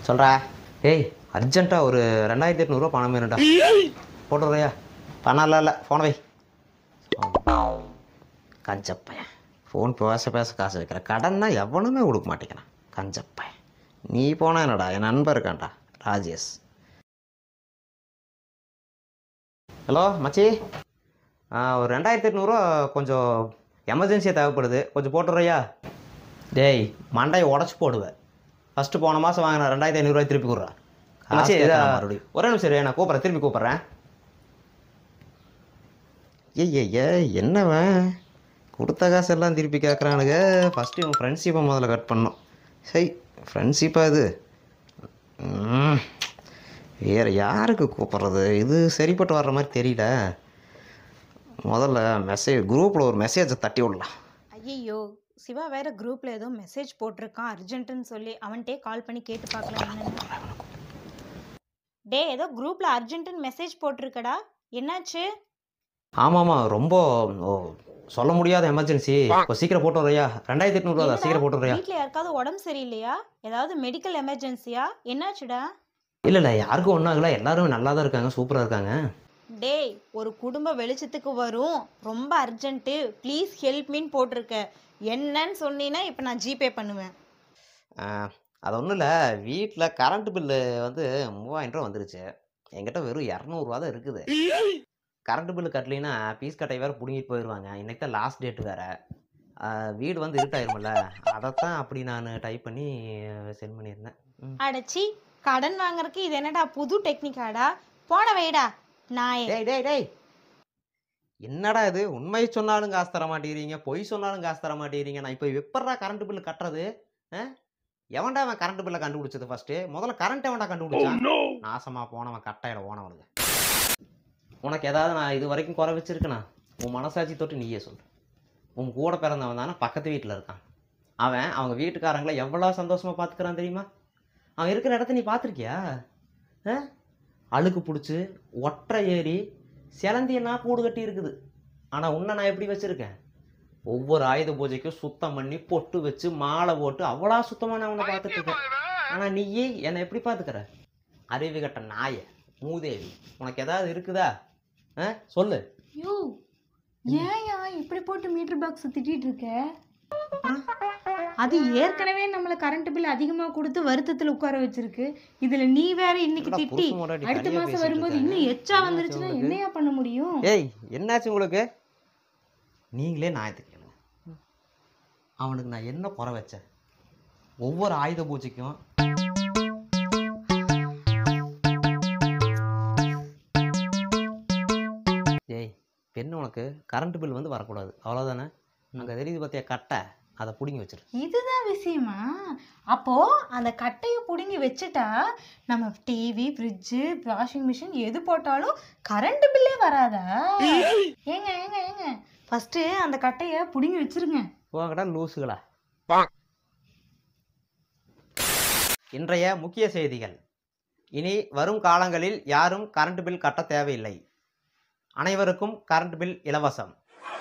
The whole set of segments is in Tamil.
சொல்கிறா ஏய் அர்ஜென்ட்டாக ஒரு 2800 பணம் வேணும்டா போட்டுறியா பணம் இல்லை ஃபோனை வை கஞ்சப்பையன் ஃபோன் பேச பேச காசு வைக்கிற கடன்னா எவனுமே கொடுக்க மாட்டேங்கிறான் கஞ்சப்பையன் நீ போனா என்னடா என் நண்பர் இருக்கான்டா ராஜேஷ் ஹலோ மச்சி ஒரு 2800 கொஞ்சம் எமர்ஜென்சியாக தேவைப்படுது கொஞ்சம் போட்டுறியா டேய் மண்டையை உடச்சி போடுவேன் ஃபஸ்ட்டு போன மாதம் வாங்கின 2500 திருப்பி கொடுறா மச்சி மறுபடியும் ஒரே நிமிஷம் சரி நான் கூப்பிட்றேன் திருப்பி கூப்பிட்றேன் ஏய்யா என்னவன் கொடுத்த காசு எல்லாம் திருப்பி கேட்குறானுங்க ஃபஸ்ட்டு இவன் ஃப்ரெண்ட்ஷிப்பை முதல்ல கட் பண்ணோம் சரி ஃப்ரெண்ட்ஷிப்பாக இது வேறு யாருக்கு கூப்பிட்றது இது சரிப்பட்டு வர்ற மாதிரி தெரியல முதல்ல குரூப்பில் ஒரு மெசேஜை தட்டி விடலாம் ஐயோ சிவா வேற குரூப்ல ஏதோ மெசேஜ் போட்டிருக்கான் அர்ஜென்ட்னு சொல்லி அவன்கிட்டே கால் பண்ணி கேட்டு பார்க்கலாம் டே ஏதோ குரூப்ல அர்ஜென்ட்னு மெசேஜ் போட்டிருக்கடா என்னாச்சு ஆமாம்மா ரொம்ப சொல்ல முடியாத எமர்ஜென்சி சீக்கிரம் போட்டு வரையா 2800 தான் சீக்கிரம் போட்டு வரையா வீட்டில் யாருக்காவது உடம்பு சரியில்லையா ஏதாவது மெடிக்கல் எமர்ஜென்சியா என்னாச்சுடா இல்லை யாருக்கும் ஒன்றும் ஆகல எல்லாரும் நல்லா தான் இருக்காங்க சூப்பராக இருக்காங்க டேய் ஒரு குடும்ப வெளிச்சத்துக்கு வரும் ரொம்ப அர்ஜென்ட்டு ப்ளீஸ் ஹெல்ப் மீன் போட்டிருக்க என்னன்னு சொன்னீங்கன்னா இப்போ நான் ஜிபே பண்ணுவேன் அது ஒன்றும் இல்லை வீட்டில் கரண்ட் பில்லு வந்து 3000 ரூபா வந்துருச்சு என்கிட்ட வெறும் 200 தான் இருக்குது கரண்ட் பில்லு கட்டலைன்னா பீஸ் கட்டை வேறு பிடுங்கிட்டு போயிடுவாங்க இன்றைக்கி தான் லாஸ்ட் டேட் வேறு வீடு வந்து இருட்டாயிருமில்ல அதைத்தான் அப்படி நான் டைப் பண்ணி சென்ட் பண்ணியிருந்தேன் அடச்சி கடன் வாங்குறதுக்கு இது என்னடா புது டெக்னிக்காடா போன வைடா நான் டேய் என்னடா இது உண்மை சொன்னாலும் காசு தர மாட்டேங்கிறீங்க பொய் சொன்னாலும் காசு தர மாட்டேங்கிறீங்க நான் இப்போ எப்படா கரண்ட் பில்லு கட்டுறது எவன்டா அவன் கரண்ட் பில்லை கண்டுபிடிச்சது ஃபர்ஸ்ட்டு முதல்ல கரண்ட் எவன்டா கண்டுபிடிச்சான் நாசமாக போனவன் கட்டாயிட ஓனவனுக்கு உனக்கு ஏதாவது நான் இது வரைக்கும் குறை வச்சிருக்கேனா உன் மனசாட்சி தொட்டு நீயே சொல்லு உன் கூட பிறந்தவன் தானே பக்கத்து வீட்டில் இருக்கான் அவன் அவங்க வீட்டுக்காரங்களை எவ்வளோ சந்தோஷமாக பார்த்துக்கிறான் தெரியுமா அவன் இருக்கிற இடத்த நீ பார்த்துருக்கியா அழுக்கு பிடிச்சி ஒற்றை ஏறி சிலந்தியெல்லாம் கூடு கட்டி இருக்குது ஆனால் உன்னை நான் எப்படி வச்சுருக்கேன் ஒவ்வொரு ஆயுத பூஜைக்கும் சுத்தம் பண்ணி பொட்டு வச்சு மாலை போட்டு அவ்வளோ சுத்தமாக நான் உன்னை பார்த்துட்டு இருக்கேன் ஆனால் நீயே என்னை எப்படி பார்த்துக்கிற அறிவு கட்ட நாயை மூதேவி உனக்கு ஏதாவது இருக்குதா சொல்லு யோ ஏயா இப்படி போட்டு மீட்டர் பாக்ஸ் திட்டிட்டு இருக்க அது ஏற்கனவே நம்மள கரண்ட் பில் அதிகமாக கொடுத்து வருத்தத்தில் உட்கார வச்சிருக்கு இதுல நீ வேற இன்னைக்கு திட்டி அடுத்த மாசம் வரும்போது இன்னும் எச்சா வந்துருச்சுன்னா என்னையா பண்ண முடியும் ஏய் என்னாச்சு உங்களுக்கு நீங்களே நியாயத்தை கேளுங்க அவனுக்கு நான் என்ன குறை வச்சேன் ஒவ்வொரு ஆயுத பூஜைக்கும் ஏய் பெண்ணு உனக்கு கரண்ட் பில் வந்து வரக்கூடாது அவ்வளோதானே அங்கே தெரியுது பார்த்தியா கட்டை அதை பிடுங்கி வச்சிரு இதுதான் விஷயமா அப்போ அந்த கட்டையை பிடுங்கி வச்சுட்டா நம்ம டிவி ஃப்ரிட்ஜு வாஷிங் மிஷின் எது போட்டாலும் கரண்ட் பில்லே வராதா ஏங்க ஃபர்ஸ்ட் அந்த கட்டையை பிடுங்கி வச்சிருங்க போங்கடா லூசுகளா இன்றைய முக்கிய செய்திகள் இனி வரும் காலங்களில் யாரும் கரண்ட் பில் கட்ட தேவையில்லை அனைவருக்கும் கரண்ட் பில் இலவசம்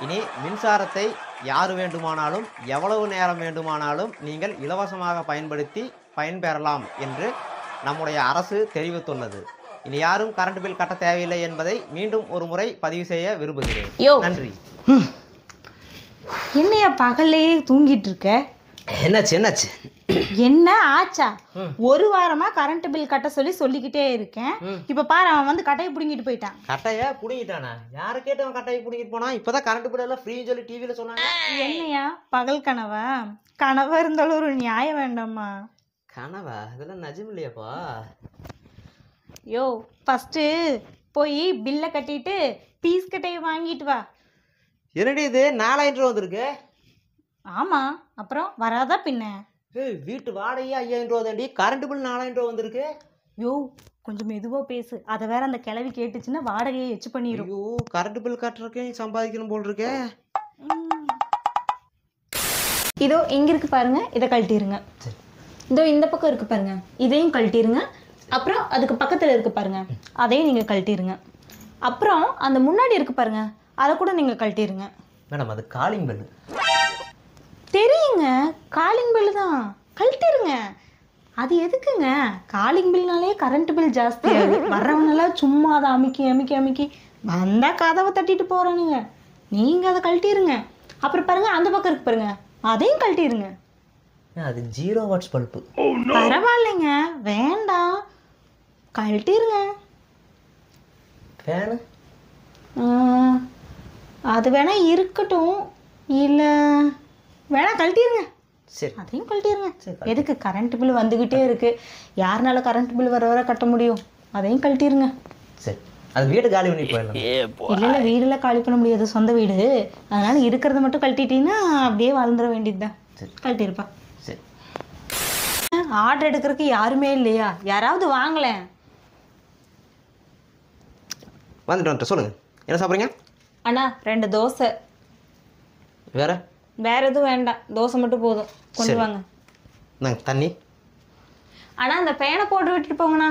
இனி மின்சாரத்தை யார் வேண்டுமானாலும் எவ்வளவு நேரம் வேண்டுமானாலும் நீங்கள் இலவசமாக பயன்படுத்தி பயன்பெறலாம் என்று நம்முடைய அரசு தெரிவித்துள்ளது இனி யாரும் கரண்ட் பில் கட்ட தேவையில்லை என்பதை மீண்டும் ஒரு முறை பதிவு செய்ய விரும்புகிறேன் நன்றி என்னையா பகல்லையே தூங்கிட்டு இருக்க என்னாச்சு என்ன ஆச்சா ஒரு வாரமா கரண்ட் பில் கட்ட சொல்லிக்கிட்டே இருக்கேன் இப்ப பாரு அவன் வந்து கட்டையை புடுங்கிட்டு போயிட்டான் கட்டைய புடுங்கிட்டானா யாரு கேட்டவன் கட்டையை புடுங்கிட்டு போனா இப்பதான் கரண்ட் பில் எல்லாம் ஃப்ரீன்னு சொல்லி டிவில சொன்னாங்க என்னையா பகல் கனவா இருந்தாலும் ஒரு நியாயம் வேண்டாமா கனவா இதெல்லாம் நிஜம் இல்லையாப்பா யோ ஃபர்ஸ்ட் போய் பில்லை கட்டிட்டு பீஸ் கட்டையை வாங்கிட்டு வா என்னடி இது 4000 ரூபா வந்திருக்கு ஆமா அப்புறம் வராதா பின்ன வீட்டு வாடகையே 5000 ரூபா தாண்டி கரண்ட் பில் 4000 ரூபா வந்திருக்கு யோ கொஞ்சம் மெதுவா பேசு அதை வேற அந்த கிளவி கேட்டுச்சுன்னா வாடகையை எச்சு பண்ணிடும் ஐயோ கரண்ட் பில் கட்டுறதுக்கு சம்பாதிக்கணும் போல் இருக்கே இதோ எங்க இருக்கு பாருங்க இதை கழட்டிருங்க இதோ இந்த பக்கம் இருக்கு பாருங்க இதையும் கழட்டிருங்க அப்புறம் அதுக்கு பக்கத்துல இருக்கு பாருங்க அதையும் நீங்க கழட்டிருங்க அப்புறம் அந்த முன்னாடி இருக்கு பாருங்க, அதை கூட நீங்கள் கழட்டிடுங்க. மேடம் அது காலிங் பெல். தெரியுங்க, காலிங் பில் தான், கழட்டிடுங்க. அது எதுக்குங்க? காலிங் பில்னாலே கரண்ட் பில் ஜாஸ்தி ஆகுது. வர்றவங்கெல்லாம் சும்மா அதை அமுக்கி அமுக்கி அமுக்கி வந்தால் கதவை தட்டிட்டு போகிறானுங்க. நீங்கள் அதை கழட்டிடுங்க. அப்புறம் பாருங்க அந்த பக்கம் இருக்கு பாருங்க, அதையும் கழட்டிடுங்க. அது 0 வாட்ஸ் பல்பு. பரவாயில்லைங்க, வேண்டாம், கழட்டிடுங்க. ஃபேனு அது வேணா இருக்கட்டும், இல்லை வேணா கழட்டிடுங்க. சரி அதையும் கழட்டிடுங்க. சரி. எதுக்கு? கரண்ட் பில் வந்துக்கிட்டே இருக்கு, யாருனால கரண்ட் பில் வர வர கட்ட முடியும்? அதையும் கழட்டிடுங்க. சரி அது வீடு காலி பண்ணி போயிடலாம். இல்லை இல்லை, வீடெல்லாம் காலி பண்ண முடியாது, சொந்த வீடு. அதனால இருக்கிறத மட்டும் கழட்டிட்டீங்கன்னா அப்படியே வாழ்ந்துட வேண்டியதுதான். சரி கழட்டிருப்பா. சரி. ஆர்டர் எடுக்கிறதுக்கு யாருமே இல்லையா? யாராவது வாங்கலேன். வந்துட்டு சொல்லுங்கள், என்ன சாப்பிட்றீங்க? அண்ணா 2 தோசை. வேற வேற எதுவும் வேண்டாம், தோசை மட்டும் போதும். கொண்டு சரி. வாங்க. நாங்கள் தண்ணி. அண்ணா அந்த பேனை போட்டு விட்டுட்டு போங்கண்ணா.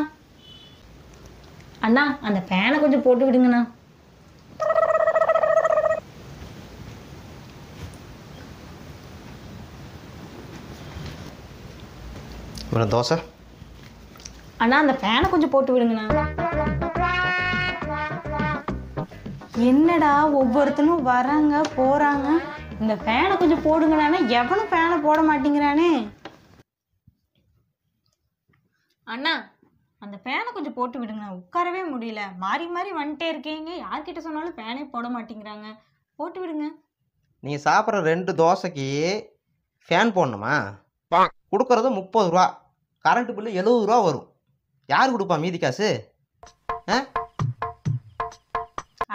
அண்ணா அந்த பேனை கொஞ்சம் போட்டு விடுங்கண்ணா. மேடம் தோசை. அண்ணா அந்த பேனை கொஞ்சம் போட்டு விடுங்கண்ணா. என்னடா ஒவ்வொருத்தனும் வராங்க போறாங்க, இந்த ஃபேனை கொஞ்சம் போடுங்கடானே, எவனும் ஃபேனை போட மாட்டேங்கிறானே. அண்ணா அந்த ஃபேனை கொஞ்சம் போட்டு விடுங்க, உட்காரவே முடியல, மாறி மாறி வந்துட்டே இருக்கீங்க, யார்கிட்ட சொன்னாலும் ஃபேனே போட மாட்டேங்கிறாங்க, போட்டு விடுங்க. நீங்கள் சாப்பிட்ற 2 தோசைக்கு ஃபேன் போடணுமா? கொடுக்கறது 30 ரூபா, கரண்ட் பில்லு 70 ரூபா வரும். யார் கொடுப்பா மீதி காசு?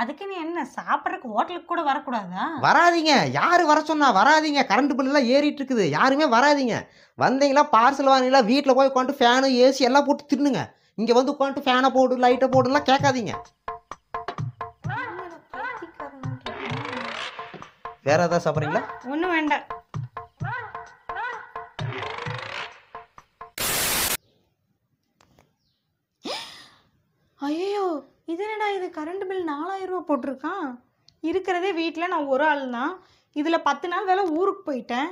அதுக்குன்னு என்ன, சாப்பிட்றதுக்கு ஹோட்டலுக்கு கூட வரக்கூடாதா? வராதீங்க. யார் வர சொன்னா? வராதீங்க. கரண்ட் பில்லாம் ஏறிட்டு இருக்குது, யாருமே வராதீங்க. வந்தீங்களா பார்சல் வாங்கிங்களா, வீட்டில் போய் உட்காந்து ஃபேனு ஏசி எல்லாம் போட்டு தின்னுங்க. இங்கே வந்து உட்காந்து ஃபேனை போடு லைட்டை போடுலாம் கேட்காதீங்க. வேற ஏதாவது சாப்பிட்றீங்களா? ஒன்றும் வேண்டாம். ஐயோ, இது என்னடா இது, கரண்ட் பில் 4000 ரூபா போட்டிருக்கான். இருக்கிறதே வீட்டில் நான் ஒரு ஆள் தான், இதில் 10 நாள் வேலை ஊருக்கு போயிட்டேன்.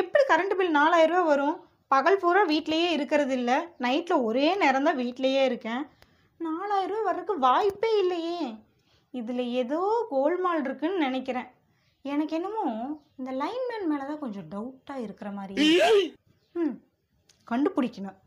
எப்படி கரண்ட் பில் 4000 ரூபா வரும்? பகல் பூரா வீட்லேயே இருக்கிறது இல்லை, நைட்டில் ஒரே நேரம் தான் வீட்லேயே இருக்கேன். 4000 ரூபா வர்றதுக்கு வாய்ப்பே இல்லையே. இதில் ஏதோ கோல்மால் இருக்குன்னு நினைக்கிறேன். எனக்கு என்னமோ இந்த லைன்மேன் மேலே தான் கொஞ்சம் டவுட்டாக இருக்கிற மாதிரி. கண்டுபிடிக்கணும்.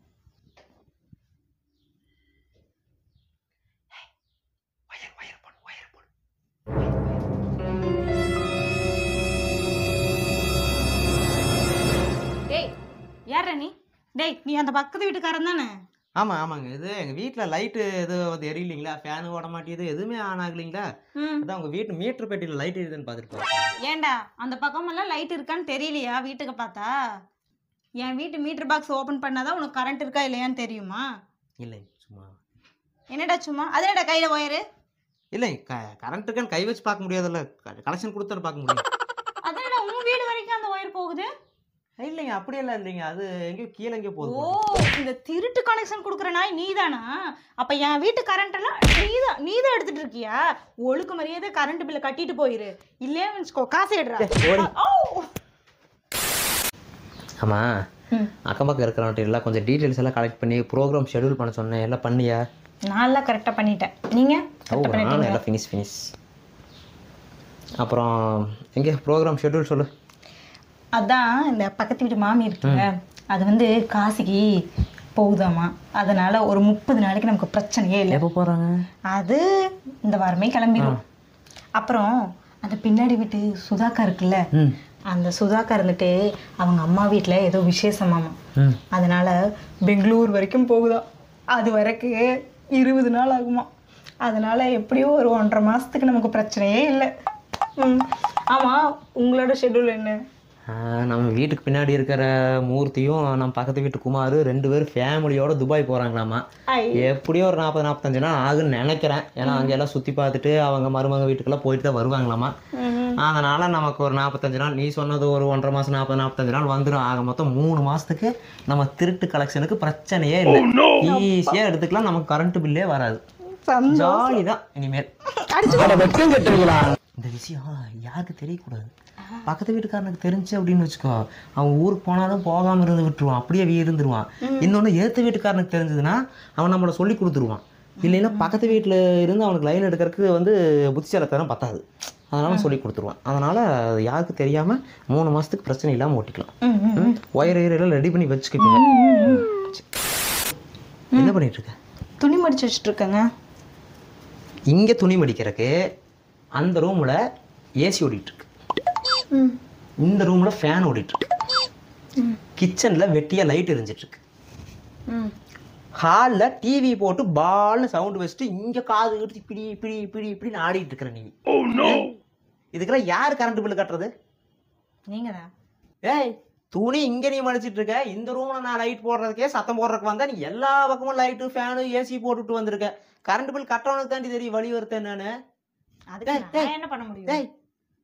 டேய் யார நீ? டேய் நீ அந்த பக்கத்து வீட்டுக்காரன் தானே? ஆமாம் ஆமாங்க. இது எங்கள் வீட்டில் லைட்டு எதுவும் வந்து எரியலைங்களா, ஃபேனு ஓட மாட்டேது, எதுவுமே ஆன் ஆகலைங்களா. அதான் உங்கள் வீட்டு மீட்டர் பெட்டியில் லைட் எரியுதுன்னு பார்த்துட்டு. ஏண்டா அந்த பக்கமெல்லாம் லைட் இருக்கான்னு தெரியலையா வீட்டுக்கு பார்த்தா? என் வீட்டு மீட்டர் பாக்ஸ் ஓப்பன் பண்ணாதான் உனக்கு கரண்ட் இருக்கா இல்லையான்னு தெரியுமா? இல்லை சும்மா. என்னடா சும்மா? அது என்னடா கையில் ஒயரு? இல்லை கரண்ட்டுக்குன்னு கை வச்சு பார்க்க முடியாதுல்ல, கனெக்ஷன் கொடுத்தாரு பார்க்க முடியும். அதான்டா உன் வீடு வரைக்கும் அந்த ஒயர் போகுது? இல்லைங்க அப்படியெல்லாம் இல்லைங்க, அது எங்கேயோ கீழே எங்கேயோ போகுது. ஓ, இந்த திருட்டு கனெக்ஷன் கொடுக்குற நாய் நீதானா? அப்ப என் வீட்டு கரண்ட் எல்லாம் நீதான் எடுத்துட்டு இருக்கியா? ஒழுக்கு மரியாதை கரண்ட் பில்ல கட்டிட்டு போயிரு, இல்லையா வச்சுக்கோ காசு எடுறா. ஆமா அக்கம் பக்கம் இருக்கிறவன்ட்டு எல்லாம் கொஞ்சம் டீட்டெயில்ஸ் எல்லாம் கலெக்ட் பண்ணி ப்ரோக்ராம் ஷெட்யூல் பண்ண சொன்னேன், எல்லாம் பண்ணியா? நான் எல்லாம் கரெக்டாக பண்ணிட்டேன். நீங்க நானும் எல்லாம் ஃபினிஷ். அப்புறம் எங்கே ப்ரோக்ராம் ஷெட்யூல் சொல்லு. அதான் இந்த பக்கத்து வீட்டு மாமி இருக்குங்க, அது வந்து காசிக்கு போகுதாமா, அதனால ஒரு 30 நாளைக்கு நமக்கு பிரச்சனையே இல்லை. எப்போ போகிறாங்க? அது இந்த வாரமே கிளம்பிடும். அப்புறம் அந்த பின்னாடி வீட்டு சுதாக்கா இருக்குல்ல, அந்த சுதாக்கா இருந்துட்டு அவங்க அம்மா வீட்டில் ஏதோ விசேஷமாமா, அதனால பெங்களூர் வரைக்கும் போகுதாம். அது வரைக்கும் 20 நாள் ஆகுமா. அதனால எப்படியோ ஒரு 1.5 மாதத்துக்கு நமக்கு பிரச்சனையே இல்லை. ஆமாம், உங்களோட ஷெட்யூல் என்ன? நம்ம வீட்டுக்கு பின்னாடி இருக்கிற மூர்த்தியும் நம்ம பக்கத்து வீட்டு குமார் 2 பேரும் ஃபேமிலியோட துபாய் போகிறாங்களாமா. எப்படியோ ஒரு 40-45 நாள் ஆகுன்னு நினைக்கிறேன். ஏன்னா அங்கெல்லாம் சுற்றி பார்த்துட்டு அவங்க மருமக வீட்டுக்கெல்லாம் போயிட்டு தான் வருவாங்களாமா. அதனால் நமக்கு ஒரு 45 நாள், நீ சொன்னது ஒரு 1.5 மாதம், 40-45 நாள் வந்துடும். ஆக மொத்தம் 3 மாதத்துக்கு நம்ம திருட்டு கலெக்ஷனுக்கு பிரச்சனையே இல்லை, ஈஸியாக எடுத்துக்கலாம், நமக்கு கரண்ட் பில்லே வராது. ஜாலிதான் இனிமேல். இந்த விஷயம் யாருக்கு தெரியக்கூடாது. பக்கத்து வீட்டுக்காரனுக்கு தெரிஞ்சு அப்படின்னு வச்சுக்கோ, அவன் ஊருக்கு போனாலும் போகாம இருந்து விட்டுருவான், அப்படியே இருந்துருவான். இன்னொன்னு ஏத்த வீட்டுக்காரனுக்கு தெரிஞ்சதுன்னா அவன் நம்மளை சொல்லி கொடுத்துருவான். இல்லைன்னா பக்கத்து வீட்டில் இருந்து அவனுக்கு லைன் எடுக்கிறதுக்கு வந்து புத்திசாலித்தனம் பத்தாது, அதனால சொல்லி கொடுத்துருவான். அதனால யாருக்கு தெரியாம 3 மாசத்துக்கு பிரச்சனை இல்லாமல் ஓட்டிக்கலாம். ஒயர் எல்லாம் ரெடி பண்ணி வச்சுக்கோங்க. என்ன பண்ணிட்டு இருக்க? துணி மடிச்சு வச்சுட்டு இருக்கேங்க. இங்க துணி மடிக்கிறதுக்கு அந்த ரூம்ல ஏசி ஓடிட்டு இருக்கு, இந்த ரூம்ல ஃபேன் ஓடிட்டு இருக்கு, கிச்சன்ல வெட்டியா லைட் எரிஞ்சிட்டு இருக்கு, ஹால்ல டிவி போட்டு பால்னு சவுண்ட் வச்சுட்டு இங்க காது எடுத்து இப்படி இப்படி இப்படி இப்படின்னு ஆடிட்டு இருக்கிற நீ. இதுக்கெல்லாம் யார் கரண்ட் பில்லு கட்டுறது? நீங்க தான். ஏய், துணி இங்க நீ மடிச்சிட்டு இருக்க, இந்த ரூம்ல நான் லைட் போடுறதுக்கே சத்தம் போடுறதுக்கு வந்தா நீ எல்லா பக்கமும் லைட்டு ஃபேனு ஏசி போட்டுட்டு வந்திருக்க. கரண்ட் பில் கட்டவனுக்கு தாண்டி தெரியும் வழி வருத்த என்னன்னு. அதுக்கு என்ன பண்ண முடியும்? டேய்,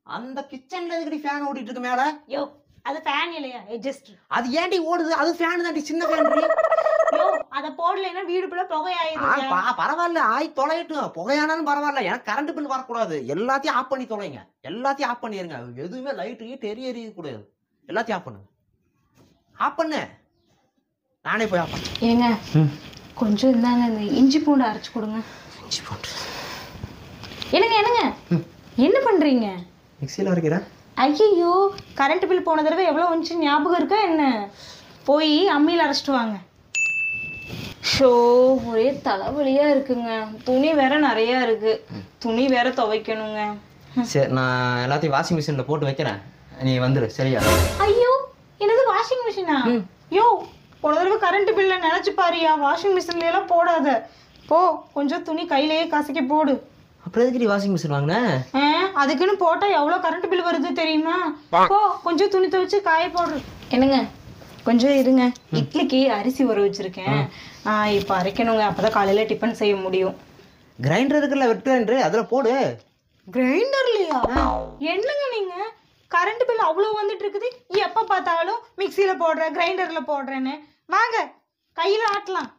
அந்த கிச்சன்ல எதுக்கு ஃபேன் ஓடிட்டு இருக்கு மேல? யோ, அது ஃபேன் இல்லையா, எட்ஜஸ்ட். அது ஏன்டி ஓடுது? அது ஃபேன் தாண்டி, சின்ன ஃபேன். யோ, அத போடலைன்னா வீடு ஃபுல்லா புகை ஆயிடும். பரவாயில்ல, ஆய் தொலையட்டும், புகையானாலும் பரவாயில்ல, எனக்கு கரண்ட் பில் வரக்கூடாது. எல்லாத்தையும் ஆஃப் பண்ணி தொலைங்க, எல்லாத்தையும் ஆஃப் பண்ணிருங்க. எதுவுமே லைட்டு எரிய கூடாது, எல்லாத்தையும் ஆஃப் பண்ணுங்க. ஆஃப் பண்ணு, நானே போய் ஆஃப் பண்ணேன். ஏங்க கொஞ்சம் இருந்தாங்க, இந்த இஞ்சி பூண்டு அரைச்சு கொடுங்க. இஞ்சி பூண்டு என்னங்க என்ன பண்றீங்க? மிக்சியில் அரைக்கிறேன். ஐயோ, கரண்ட் பில் போன தடவை எவ்வளோ வந்துச்சு ஞாபகம் இருக்கா என்ன? போய் அம்மியில் அரைச்சிட்டு வாங்க. ஷோ, ஒரே தலைவலியா இருக்குங்க. துணி வேற நிறைய இருக்கு, துணி வேற துவைக்கணுங்க. சரி, நான் எல்லாத்தையும் வாஷிங் மிஷினில் போட்டு வைக்கிறேன், நீ வந்துடு. சரியா? ஐயோ, என்னது வாஷிங் மிஷினா? யோ, போன தடவை கரண்ட் பில்ல நினைச்சு பாரியா, வாஷிங் மிஷின்ல எல்லாம் போடாத. போ, கொஞ்சம் துணி கையிலேயே கசக்கி போடு. அப்புறம் எதுக்கு நீ வாஷிங் மிஷின் வாங்கின? அதுக்குன்னு போட்டா எவ்வளவு கரண்ட் பில் வருது தெரியுமா? போ, கொஞ்சம் துணி துவைச்சு காய போடு. என்னங்க கொஞ்சம் இருங்க, இட்லிக்கு அரிசி ஊற வச்சிருக்கேன், இப்ப அரைக்கணுங்க, அப்பதான் காலையில டிஃபன் செய்ய முடியும். கிரைண்டர் இருக்குல்ல, வெட் கிரைண்டர், அதுல போடு. கிரைண்டர்லயா? என்னங்க நீங்க, கரண்ட் பில் அவ்வளவு வந்துட்டு இருக்குது, எப்ப பார்த்தாலும் மிக்சியில போடுறேன் கிரைண்டர்ல போடுறேன்னு. வாங்க கையில ஆட்டலாம்.